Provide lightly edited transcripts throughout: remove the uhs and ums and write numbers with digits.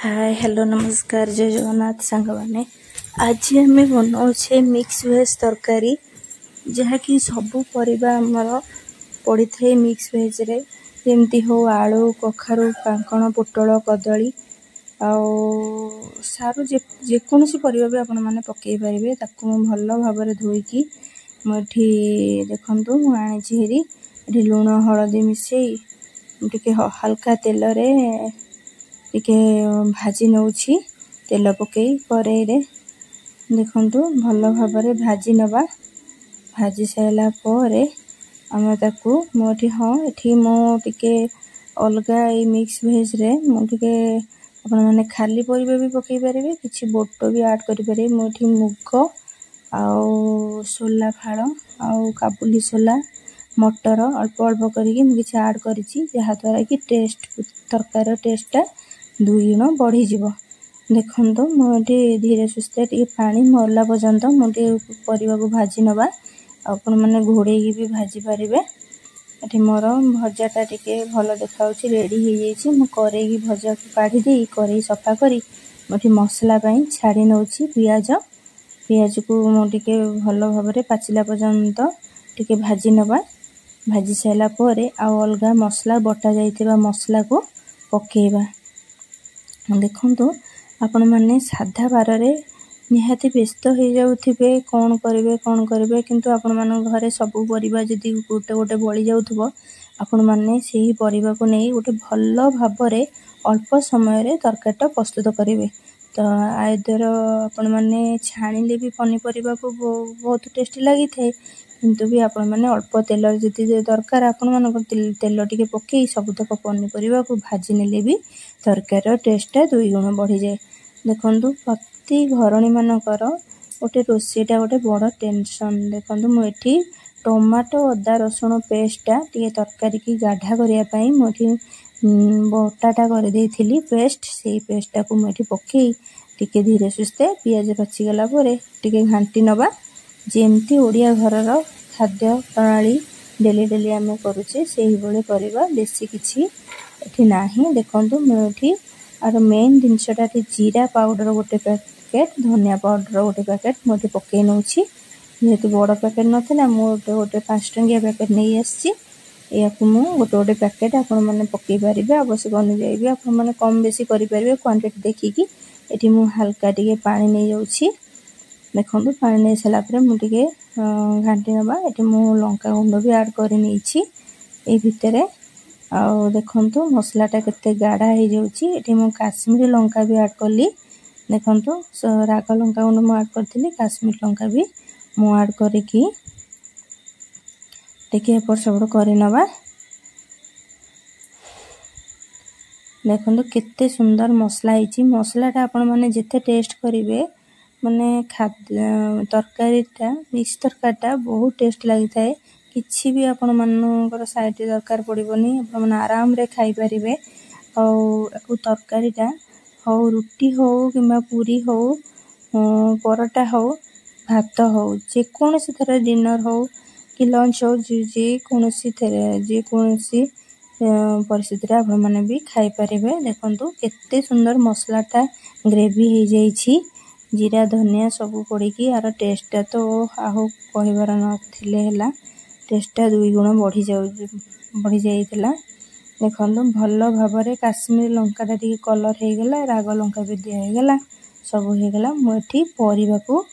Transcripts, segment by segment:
Hi hello नमस्कार जय जगन्नाथ सांग मैंने आज आम बनाऊे मिक्स वेज तरकारी जहाँकि सबू परिबा आमर पड़ी थे मिक्स वेज रे जमती हो आलू कखारू कांकण पोटल कदली सारू जेकोसी परिबा भी आपण मैंने पकई पारे ताकू भल भाव धोईकी मुझे देखु मुझे लुण हलदी मिसई टे हल्का तेल रे टिके भाजी नौछि तेल पकई कड़ाई रे देखंतु भल भाव भाजी नबा भाजी सारा पर आम ताकू मुझे हाँ ये मुझे अलगा मिक्स भेज रे मुझे आपण मैंने खाली परिबा भी पकई पारे किसी बोट भी ऐड करि पारे मुझे मुग आउ सोला फाड़ आउ काबुली सोला मटर अल्प अल्प करके मुझे ऐड करिछि जहा द्वारा कि टेस्ट तरकार टेस्टा दुई गुण बढ़ी जीव देखो मुझे धीरे सुस्थे टे पानी मरला पर्यंत मुझे परिबा को भाजी नबा आपण मैंने घोड़े भी भाजी पारे ये मोर भजाटा टिके भल देखा रेडी हो कड़े भजा को काढ़ी दे कड़े सफा करी मुझे मसला छाड़ी नौछि पियाज को मुझे भल भाव पाचिला पर्यंत टिके भाजी नबा भाजी सारा पर अलगा मसला बटा जाइथिबा मसला को पकेबा देखंतु आपण माने साधा बार रे निहाती व्यस्त हो जाउथिबे कौन करेंगे किंतु आपण मान घरे सबू परिबा जदि गोटे गोटे बड़ी जाउथबो आपण माने सेही परिबा को नहीं गोटे भल भाव रे अल्प समय रे तरकारीटा प्रस्तुत करेंगे तो आयदर आपण माने छाणीले भी पनीपरिबा को बहुत टेस्टी लगी थाए किंतु भी आपण माने अल्प तेल जति दरकार आपण मान तेल टिके पकई सबुतक पनीपरिबा को भाजी नेले भी तरकार टेस्टा दुई गुण बढ़ी जाए देखंतु प्रति घरणी मानकर गोटे रोषेटा गोटे बड़ टेंशन देखंतु मुझे टमाटो अदा रसुण पेस्टा टे तरकारी की गाढ़ा करने मुझे बटाटा कर पेस्ट से पेस्टा को मुझे पकई टिके धीरे सुस्थे पियाज पचिगला टिके घांटी नबा जेमती ओडिया घरर खाद्य प्रणाली डेली डेली आम करुचे से ही बड़े करवा बेसी किछि एठी नाही देखंतु मुझे आर मेन जिनसटा जीरा पाउडर गोटे पैकेट धनिया पाउडर गोटे पैकेट मुझे पकई नौछि जेहेतु बड़ पैकेट नाला मुझे गोटे 5 टंकिया पैकेट नहीं आसी या गोटे गोटे पैकेट आपण मैंने पकई पारे आवश्यक अनुजाई भी आपण मैंने कम बेसी करें क्वांटिटी देखिकी एठी मु हल्का टिके पानी नहीं जाउछि देखंतु पानी नहीं सारा मुझे घांटी नबा ये मु लंका गुंड भी ऐड कर नहीं ए भितर आउ देखंतु मसलाटा केते गाढ़ा हो जाउछि एठी मु काश्मीरी लंका भी ऐड कली देखंतु राग लंका गुंड मु ऐड करथिली काश्मीरी लंका भी मु ऐड करिकी टिके एपट सेपट करि नबा देखंतु केते सुंदर मसला हिची मसलाटा आपण माने जेते टेस्ट करिवे माने खाद्य तरकारीटा मिक्स तरकारीटा बहुत टेस्ट लगी थाए किछि भी आपण मानकर साइड दरकार पड़िबनी आपण माने आराम रे खाई परिबे और तरकारीटा हो रुटी हो किंबा पूरी हो परोटा हो भात हो जे कोनोसी थरे डिनर हो कि लंच हो जे कोनोसी परिस्थिति आपण माने भी खाई परिबे देखंतु केते सुंदर मसलाटा ग्रेवी हो जाईछि जीरा धनिया सबू पड़ी यार टेस्टा तो आहु कहबार नथिले हला टेस्टा दुई गुण बढ़ी जाइतिला देखंतु भल भाव रे काश्मीरी लंकाटा टिके कलर हो गला राग लंका भी दिया हो गला सब हो गला मुठी परिबा को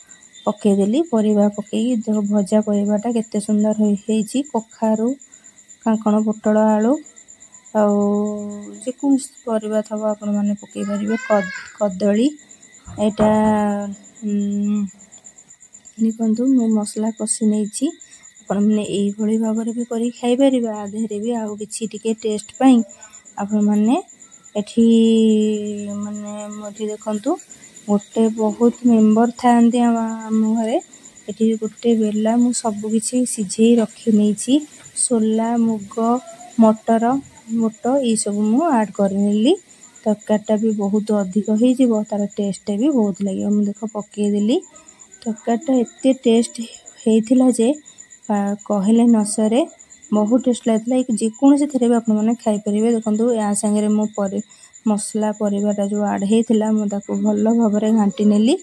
पकई देली परिबा पकई भजा परिबाटा केते सुंदर होईछि कखारू कांकण पोटल आलू आउ जे कोन परिबा थबा आपण माने पकई परिबे कदली एटा देखंतु मु मसला कषि नहीं आपण मैंने यही भाव भी करी खाई परिबा आधेरे भी आउ किछि टिके टेस्ट पाई आपण मैंने एठी माने मोठी देखंतु गोटे बहुत मेंबर थांती आम घरे एठी गोटे बेला मु सब किछि सिझेई रखी नहीं सोला मुग मटर मोट ये सब मु ऐड करनेली तरकारीटा भी बहुत अधिक हो तार टेस्ट भी बहुत लगे मुझे देख पकई देली तरकारीटा एते टेस्ट होइथिला जे कहले न सरे बहुत टेस्ट लगता जेकोसी थे भी आपने खाई पारे देखो या सांगे ମସଲା ପରିବାଟା ଯେଉଁ ଆଡ଼୍ ହେଇଥିଲା ମୁଁ ତାକୁ ଭଲ ଭାବରେ ଘାଣ୍ଟି ନେଲି।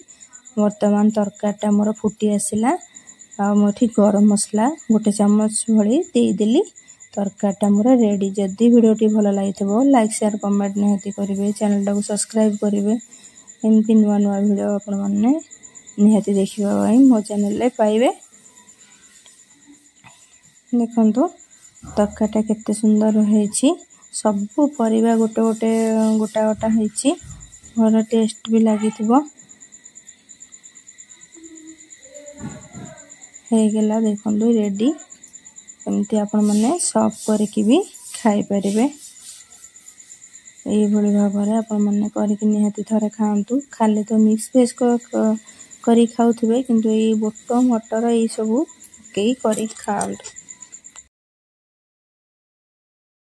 ବର୍ତ୍ତମାନ ତରକାରୀଟା ମୋର ଫୁଟି ଆସିଲା। ଆଉ ମୁଁ ଏଠି ଗରମ ମସଲା 1 ଚାମଚ ଭଳି ଦେଇଦେଲି। ତରକାରୀଟା ମୋର ରେଡ଼ି। ଯଦି ଭିଡ଼ିଓଟି ଭଲ ଲାଗିଥିବ ଲାଇକ୍ ସେୟାର କମେଣ୍ଟ ନିହାତି କରିବେ। ଚ୍ୟାନେଲଟାକୁ ସବସ୍କ୍ରାଇବ୍ କରିବେ। ଏମିତି ନୂଆ ନୂଆ ଭିଡ଼ିଓ ଆପଣମାନେ ନିହାତି ଦେଖିବା ପାଇଁ ମୋ ଚ୍ୟାନେଲରେ ପାଇବେ। ଦେଖନ୍ତୁ ତରକାରୀଟା କେତେ ସୁନ୍ଦର ହେଇଛି। ସବୁ ପରିବା ଗୋଟେ ଗୋଟା ହେଇଛି। ଭଲ ଟେଷ୍ଟ ବି ଲାଗିଥିବ। ହେଇଗଲା ଦେଖନ୍ତୁ ରେଡ଼ି। ଏମିତି ଆପଣମାନେ ସର୍ଭ କରିକି ବି ଖାଇପାରିବେ। ଏଇଭଳି ଭାବରେ ଆପଣମାନେ କରିକି ନିହାତି ଥରେ ଖାଆନ୍ତୁ। ଖାଲି ତ ମିକ୍ସ ଭେଜ୍ କରି ଖାଉଥିବେ, କିନ୍ତୁ ଏଇ ବୁଟ ମଟର ଏଇସବୁ ପକେଇ କରିକି ଖାଆନ୍ତୁ।